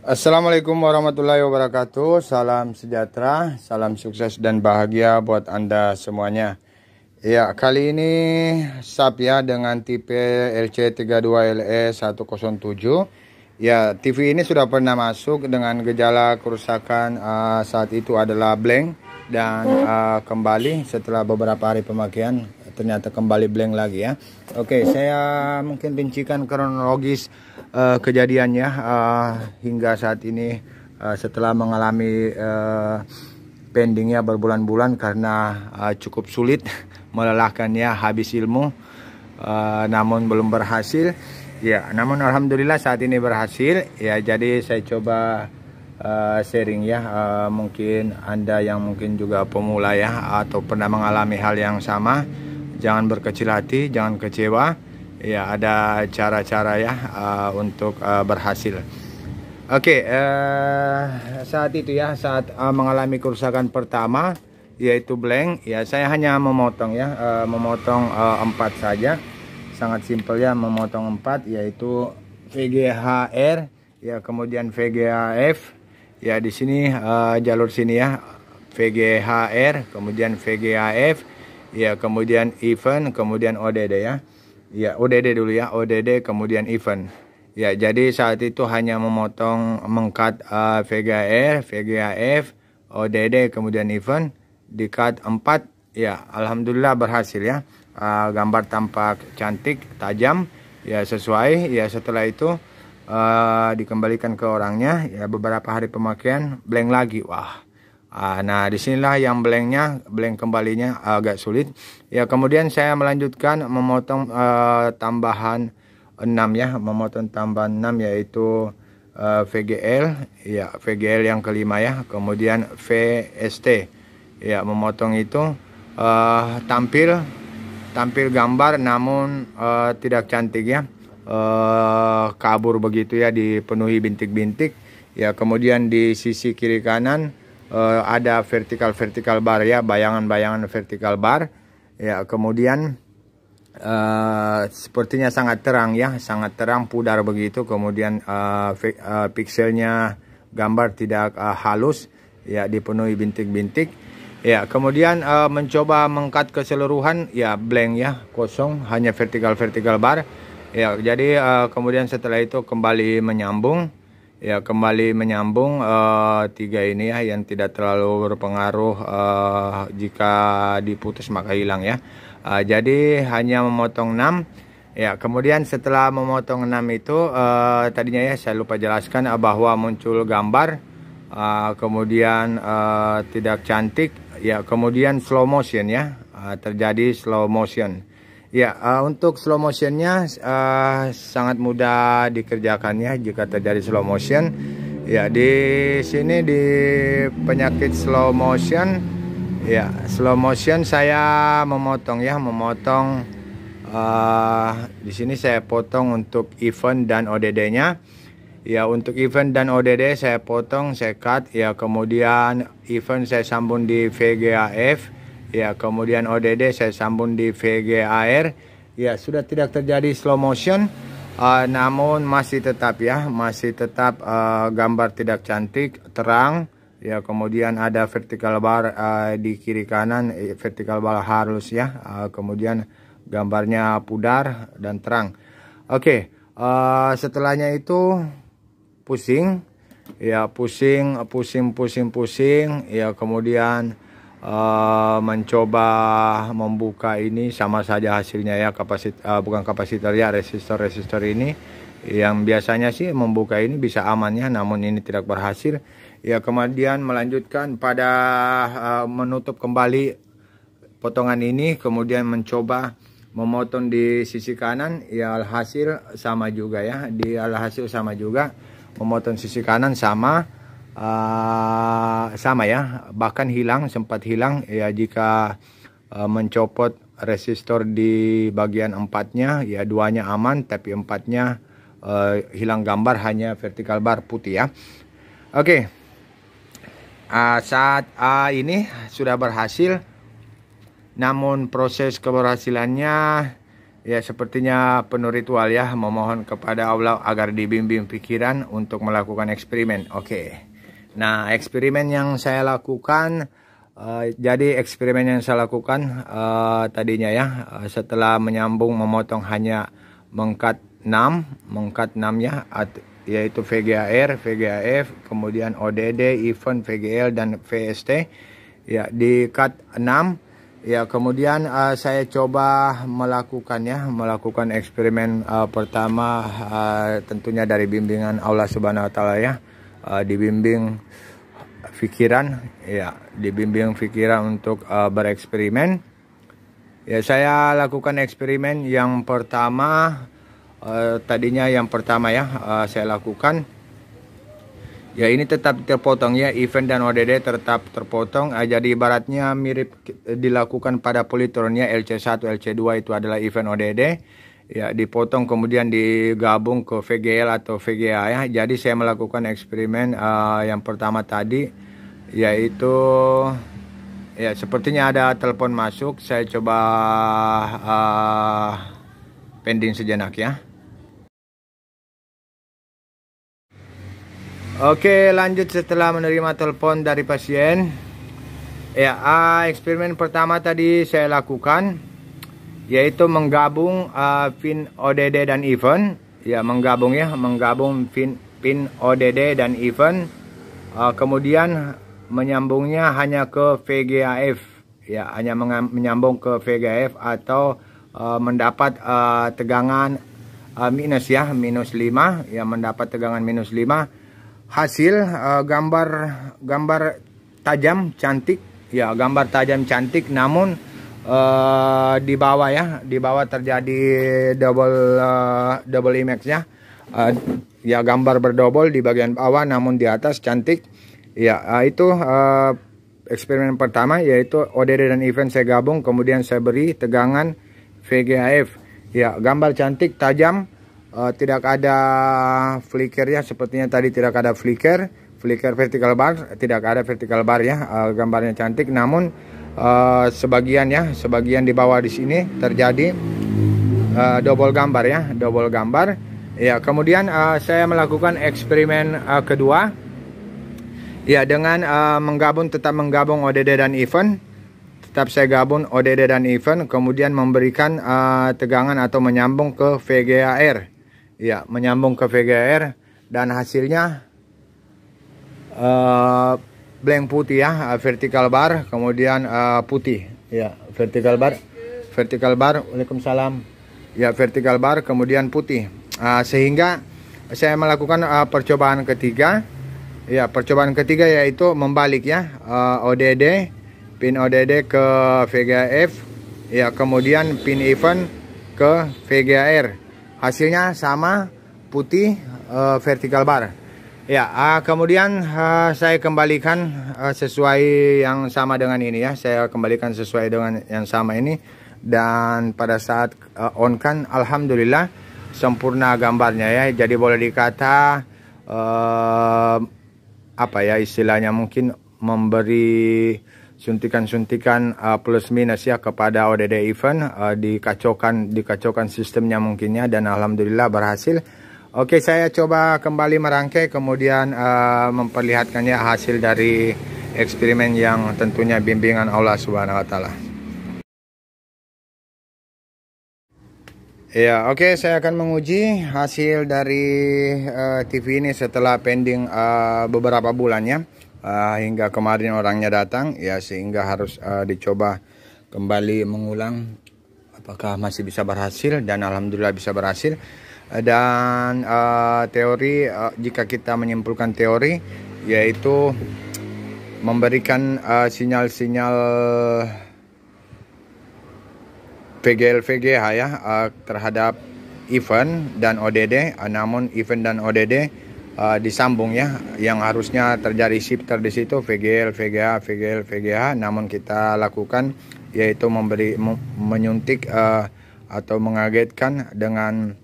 Assalamualaikum warahmatullahi wabarakatuh. Salam sejahtera, salam sukses dan bahagia buat Anda semuanya. Ya, kali ini SAP ya dengan tipe LC32LE107. Ya, TV ini sudah pernah masuk dengan gejala kerusakan saat itu adalah blank dan kembali setelah beberapa hari pemakaian ternyata kembali blank lagi ya. Oke, saya mungkin rincikan kronologis kejadiannya hingga saat ini setelah mengalami pendingnya berbulan-bulan karena cukup sulit melelahkannya, habis ilmu namun belum berhasil ya. Namun alhamdulillah saat ini berhasil ya. Jadi saya coba sharing ya, mungkin Anda yang mungkin juga pemula ya atau pernah mengalami hal yang sama, jangan berkecil hati, jangan kecewa ya. Ada cara-cara ya untuk berhasil. Oke, saat itu ya, saat mengalami kerusakan pertama yaitu blank ya, saya hanya memotong ya, memotong 4 saja, sangat simpel ya, memotong 4 yaitu VGHR ya, kemudian VGAF ya, di sini jalur sini ya VGHR, kemudian VGAF ya, kemudian event, kemudian ODD ya. Ya, ODD dulu ya, ODD kemudian event. Ya, jadi saat itu hanya memotong mengcut VGR, VGAF, ODD kemudian event, di cut 4 ya. Alhamdulillah berhasil ya. Gambar tampak cantik, tajam ya, sesuai ya. Setelah itu dikembalikan ke orangnya ya, beberapa hari pemakaian blank lagi. Wah. Nah, disinilah yang blank kembalinya agak sulit ya. Kemudian saya melanjutkan memotong tambahan 6 ya, memotong tambahan 6 yaitu VGL ya, VGL yang kelima ya, kemudian VST ya, memotong itu tampil gambar namun tidak cantik ya, kabur begitu ya, dipenuhi bintik-bintik ya. Kemudian di sisi kiri kanan ada vertikal bar ya, bayangan vertikal bar ya. Kemudian sepertinya sangat terang ya, sangat terang pudar begitu. Kemudian pikselnya gambar tidak halus ya, dipenuhi bintik-bintik ya. Kemudian mencoba mengcut keseluruhan ya, blank ya, kosong, hanya vertikal bar ya. Jadi kemudian setelah itu kembali menyambung ya, kembali menyambung 3 ini ya, yang tidak terlalu berpengaruh jika diputus maka hilang ya. Jadi hanya memotong 6 ya. Kemudian setelah memotong 6 itu tadinya ya saya lupa jelaskan bahwa muncul gambar kemudian tidak cantik ya, kemudian slow motion ya, terjadi slow motion ya. Untuk slow motionnya sangat mudah dikerjakannya jika terjadi slow motion ya. Di sini di penyakit slow motion ya, slow motion saya memotong ya, memotong di sini saya potong untuk event dan ODD-nya ya. Untuk event dan ODD saya potong, saya cut ya. Kemudian event saya sambung di VGAF ya, kemudian ODD saya sambung di VGAR ya. Sudah tidak terjadi slow motion, namun masih tetap ya, masih tetap gambar tidak cantik, terang ya. Kemudian ada vertikal bar di kiri kanan, vertikal bar halus ya. Kemudian gambarnya pudar dan terang. Oke, setelahnya itu pusing ya, pusing ya. Kemudian mencoba membuka ini, sama saja hasilnya ya, bukan kapasitor ya, resistor ini yang biasanya sih membuka ini bisa amannya, namun ini tidak berhasil ya. Kemudian melanjutkan pada menutup kembali potongan ini, kemudian mencoba memotong di sisi kanan ya, alhasil sama juga ya, alhasil sama juga, memotong sisi kanan sama ya, bahkan sempat hilang ya jika mencopot resistor di bagian 4-nya ya. 2-nya aman tapi 4-nya hilang gambar, hanya vertikal bar putih ya. Oke, saat ini sudah berhasil, namun proses keberhasilannya Ya, sepertinya penuh ritual ya, memohon kepada Allah agar dibimbing pikiran untuk melakukan eksperimen. Oke. Nah, eksperimen yang saya lakukan, jadi eksperimen yang saya lakukan tadinya ya, setelah menyambung memotong hanya mengkat 6 ya, yaitu VGAR, VGAF, kemudian ODD, event, VGL, dan VST. Ya, di cut 6. Ya, kemudian saya coba melakukan eksperimen pertama, tentunya dari bimbingan Allah Subhanahu wa taala ya. Dibimbing pikiran untuk bereksperimen. Ya, saya lakukan eksperimen yang pertama, tadinya yang pertama ya, saya lakukan. Ya, ini tetap terpotong ya, event dan ODD tetap terpotong. Jadi ibaratnya mirip dilakukan pada politronnya LC1, LC2 itu adalah event ODD. Ya, dipotong kemudian digabung ke VGL atau VGA ya. Jadi saya melakukan eksperimen yang pertama tadi, yaitu ya sepertinya ada telepon masuk. Saya coba pending sejenak ya. Oke, lanjut setelah menerima telepon dari pasien. Ya, eksperimen pertama tadi saya lakukan, yaitu menggabung pin ODD dan event. Ya, menggabung pin ODD dan event. Kemudian menyambungnya hanya ke VGAF. Ya, hanya menyambung ke VGAF atau mendapat tegangan minus 5 ya, mendapat tegangan minus 5. Hasil gambar tajam cantik ya, gambar tajam cantik, namun di bawah terjadi double image ya. Ya, gambar berdobol di bagian bawah, namun di atas cantik ya. Itu eksperimen pertama, yaitu ODD dan event saya gabung, kemudian saya beri tegangan VGAF ya. Gambar cantik, tajam, tidak ada flicker ya, sepertinya tadi tidak ada flicker vertical bar, tidak ada vertical bar ya. Gambarnya cantik, namun sebagian di bawah di sini terjadi double gambar ya. Kemudian saya melakukan eksperimen kedua ya, dengan tetap menggabung ODD dan event. Tetap saya gabung ODD dan event, kemudian memberikan tegangan atau menyambung ke VGAR. Ya, menyambung ke VGAR, dan hasilnya blank putih ya, vertical bar, kemudian putih ya, vertical bar, Waalaikumsalam ya, vertical bar, kemudian putih. Sehingga saya melakukan percobaan ketiga ya. Percobaan ketiga yaitu membalik ya, pin ODD ke VGAF ya, kemudian pin event ke VGAR. Hasilnya sama, putih, vertical bar ya. Kemudian saya kembalikan sesuai yang sama dengan ini ya. Saya kembalikan sesuai dengan yang sama ini, dan pada saat on kan, alhamdulillah sempurna gambarnya ya. Jadi boleh dikata apa ya istilahnya, mungkin memberi suntikan-suntikan plus minus ya kepada ODD event, dikacaukan sistemnya mungkinnya, dan alhamdulillah berhasil. Oke, saya coba kembali merangkai, kemudian memperlihatkannya hasil dari eksperimen yang tentunya bimbingan Allah Subhanahu wa taala. Ya, oke, saya akan menguji hasil dari TV ini setelah pending beberapa bulan ya. Hingga kemarin orangnya datang ya, sehingga harus dicoba kembali mengulang apakah masih bisa berhasil, dan alhamdulillah bisa berhasil. Dan teori, jika kita menyimpulkan teori, yaitu memberikan sinyal-sinyal VGL-VGH ya terhadap event dan ODD, namun event dan ODD disambung ya, yang harusnya terjadi shifter di situ VGL, VGA, VGL, VGA, namun kita lakukan yaitu menyuntik atau mengagetkan dengan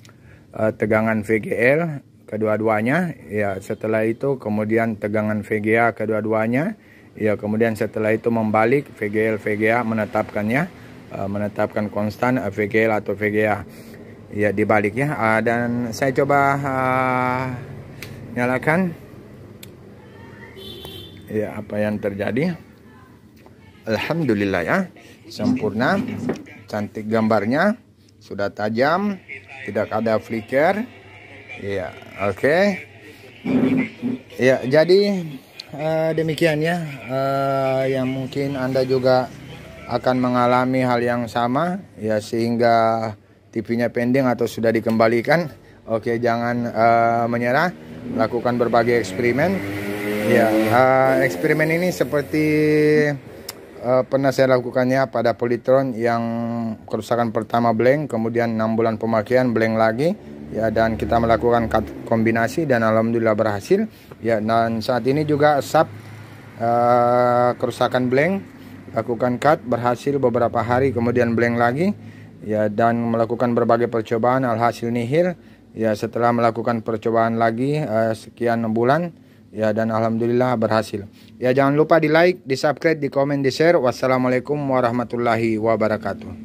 tegangan VGL kedua-duanya ya. Setelah itu kemudian tegangan VGA kedua-duanya ya, kemudian setelah itu membalik VGL, VGA, menetapkannya menetapkan konstan VGL atau VGA ya dibalik ya. Dan saya coba nyalakan ya, apa yang terjadi. Alhamdulillah ya, sempurna, cantik gambarnya, sudah tajam, tidak ada flicker ya. Oke ya, jadi demikian ya, yang mungkin Anda juga akan mengalami hal yang sama ya, sehingga TV-nya pending atau sudah dikembalikan. Oke, jangan menyerah, lakukan berbagai eksperimen ya. Eksperimen ini seperti pernah saya lakukannya pada Polytron yang kerusakan pertama blank, kemudian 6 bulan pemakaian blank lagi ya, dan kita melakukan kombinasi dan alhamdulillah berhasil ya. Dan saat ini juga sub kerusakan blank, lakukan cut, berhasil beberapa hari kemudian blank lagi ya, dan melakukan berbagai percobaan alhasil nihil ya. Setelah melakukan percobaan lagi sekian bulan ya, dan alhamdulillah berhasil ya. Jangan lupa di like, di subscribe, di komen, di share. Wassalamualaikum warahmatullahi wabarakatuh.